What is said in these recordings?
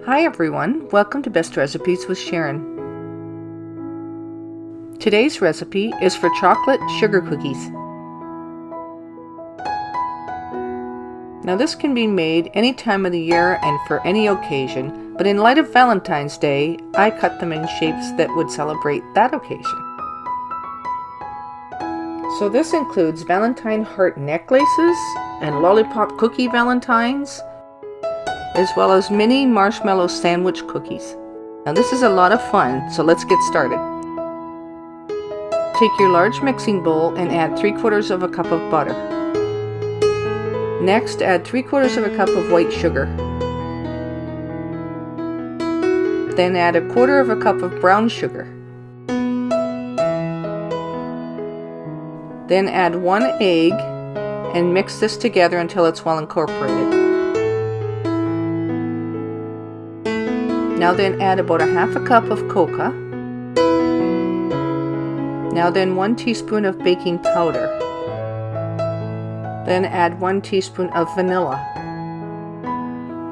Hi everyone, welcome to Best Recipes with Sharon. Today's recipe is for chocolate sugar cookies. Now this can be made any time of the year and for any occasion, but in light of Valentine's Day, I cut them in shapes that would celebrate that occasion. So this includes Valentine heart necklaces and lollipop cookie valentines, as well as mini marshmallow sandwich cookies. Now this is a lot of fun, so let's get started. Take your large mixing bowl and add 3/4 of a cup of butter. Next, add 3/4 of a cup of white sugar. Then add 1/4 of a cup of brown sugar. Then add 1 egg and mix this together until it's well incorporated. Now then add about 1/2 cup of cocoa. Now then 1 teaspoon of baking powder. Then add 1 teaspoon of vanilla.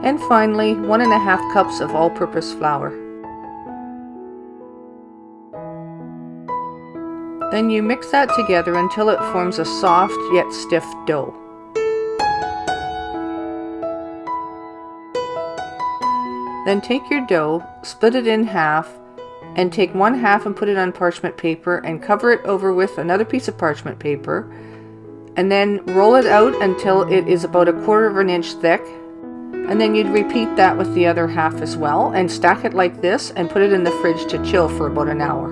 And finally 1½ cups of all-purpose flour. Then you mix that together until it forms a soft yet stiff dough. Then take your dough, split it in half, and take 1/2 and put it on parchment paper and cover it over with another piece of parchment paper, and then roll it out until it is about 1/4 inch thick, and then you'd repeat that with the other half as well and stack it like this and put it in the fridge to chill for about an hour.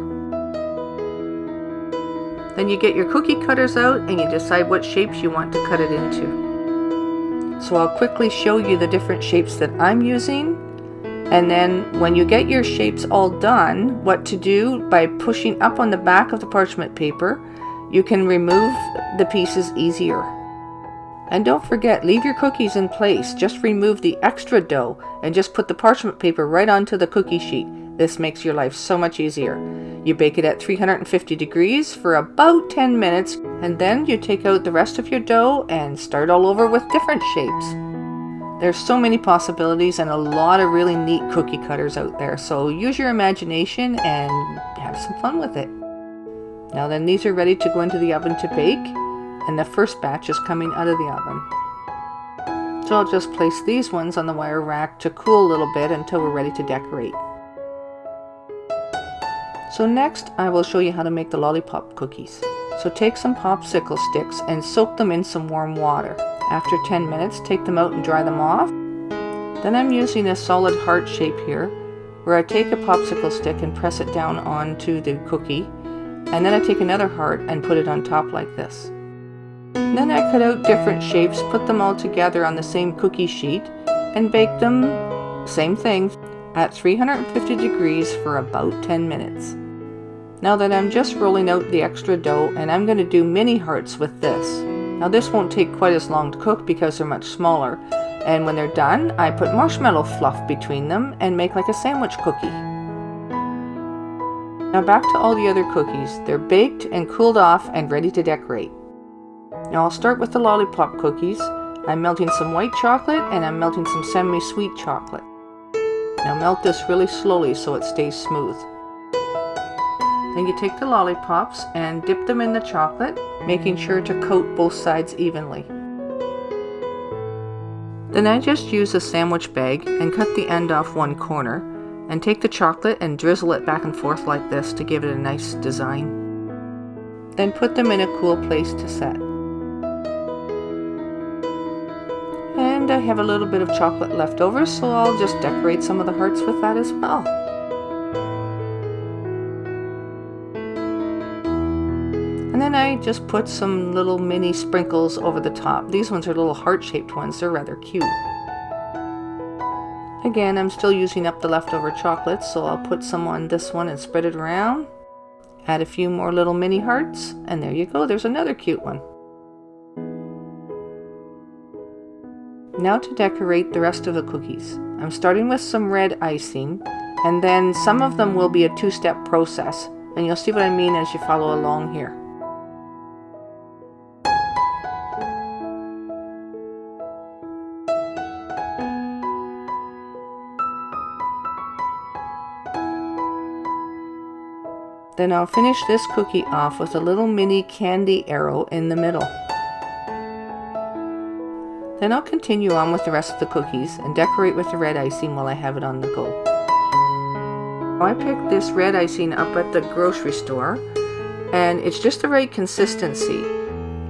Then you get your cookie cutters out and you decide what shapes you want to cut it into. So I'll quickly show you the different shapes that I'm using. And then when you get your shapes all done, what to do by pushing up on the back of the parchment paper, you can remove the pieces easier. And don't forget, leave your cookies in place. Just remove the extra dough and just put the parchment paper right onto the cookie sheet. This makes your life so much easier. You bake it at 350 degrees for about 10 minutes, and then you take out the rest of your dough and start all over with different shapes. There's so many possibilities and a lot of really neat cookie cutters out there, so use your imagination and have some fun with it. Now then, these are ready to go into the oven to bake, and the first batch is coming out of the oven. So I'll just place these ones on the wire rack to cool a little bit until we're ready to decorate. So next I will show you how to make the lollipop cookies. So take some popsicle sticks and soak them in some warm water. After 10 minutes, take them out and dry them off. Then I'm using a solid heart shape here, where I take a popsicle stick and press it down onto the cookie, and then I take another heart and put it on top like this. And then I cut out different shapes, put them all together on the same cookie sheet, and bake them, same thing, at 350 degrees for about 10 minutes. Now that I'm just rolling out the extra dough, and I'm going to do mini hearts with this. Now this won't take quite as long to cook because they're much smaller, and when they're done, I put marshmallow fluff between them and make like a sandwich cookie. Now back to all the other cookies. They're baked and cooled off and ready to decorate. Now I'll start with the lollipop cookies. I'm melting some white chocolate and I'm melting some semi-sweet chocolate. Now melt this really slowly so it stays smooth. Then you take the lollipops and dip them in the chocolate, making sure to coat both sides evenly. Then I just use a sandwich bag and cut the end off one corner, and take the chocolate and drizzle it back and forth like this to give it a nice design. Then put them in a cool place to set. And I have a little bit of chocolate left over, so I'll just decorate some of the hearts with that as well. And then I just put some little mini sprinkles over the top. These ones are little heart-shaped ones. They're rather cute. Again, I'm still using up the leftover chocolate, so I'll put some on this one and spread it around. Add a few more little mini hearts, and there you go. There's another cute one. Now to decorate the rest of the cookies. I'm starting with some red icing, and then some of them will be a two-step process, and you'll see what I mean as you follow along here. Then I'll finish this cookie off with a little mini candy arrow in the middle. Then I'll continue on with the rest of the cookies and decorate with the red icing while I have it on the go. I picked this red icing up at the grocery store, and it's just the right consistency.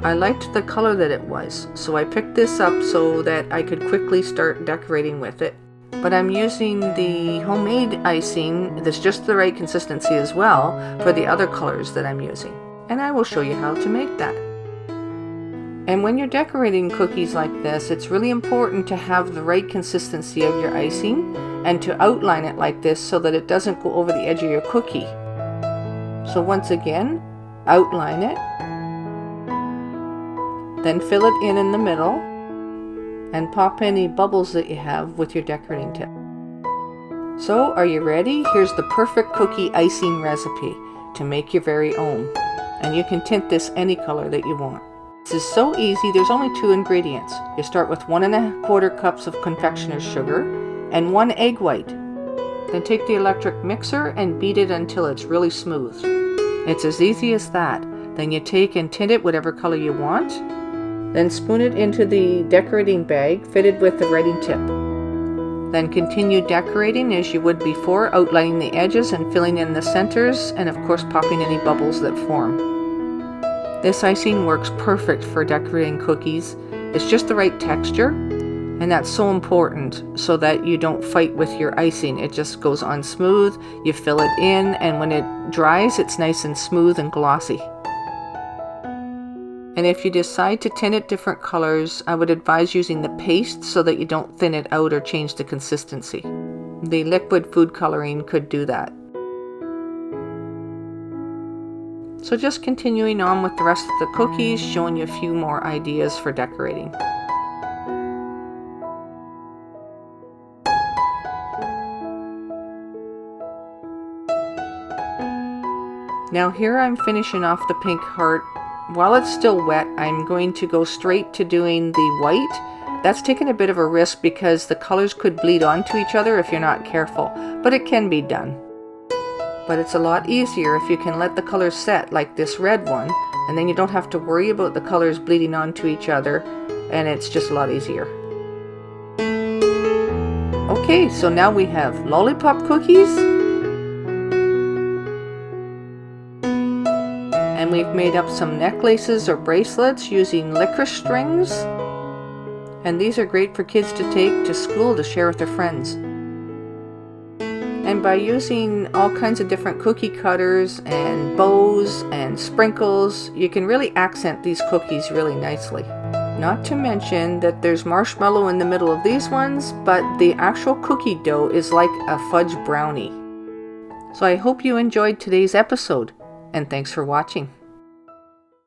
I liked the color that it was, so I picked this up so that I could quickly start decorating with it. But I'm using the homemade icing that's just the right consistency as well for the other colors that I'm using. And I will show you how to make that. And when you're decorating cookies like this, it's really important to have the right consistency of your icing and to outline it like this so that it doesn't go over the edge of your cookie. So once again, outline it, then fill it in the middle, and pop any bubbles that you have with your decorating tip. So are you ready? Here's the perfect cookie icing recipe to make your very own. And you can tint this any color that you want. This is so easy. There's only 2 ingredients. You start with 1 1/4 cups of confectioner's sugar and 1 egg white. Then take the electric mixer and beat it until it's really smooth. It's as easy as that. Then you take and tint it whatever color you want. Then spoon it into the decorating bag fitted with the writing tip. Then continue decorating as you would before, outlining the edges and filling in the centers, and of course popping any bubbles that form. This icing works perfect for decorating cookies. It's just the right texture, and that's so important so that you don't fight with your icing. It just goes on smooth, you fill it in, and when it dries, it's nice and smooth and glossy. And if you decide to tint it different colors, I would advise using the paste so that you don't thin it out or change the consistency. The liquid food coloring could do that. So just continuing on with the rest of the cookies, showing you a few more ideas for decorating. Now here I'm finishing off the pink heart. While it's still wet, I'm going to go straight to doing the white. That's taking a bit of a risk because the colors could bleed onto each other if you're not careful, but it can be done. But it's a lot easier if you can let the colors set like this red one, and then you don't have to worry about the colors bleeding onto each other, and it's just a lot easier. Okay, so now we have lollipop cookies, and we've made up some necklaces or bracelets using licorice strings, and these are great for kids to take to school to share with their friends. And by using all kinds of different cookie cutters and bows and sprinkles, you can really accent these cookies really nicely. Not to mention that there's marshmallow in the middle of these ones, but the actual cookie dough is like a fudge brownie. So I hope you enjoyed today's episode, and thanks for watching.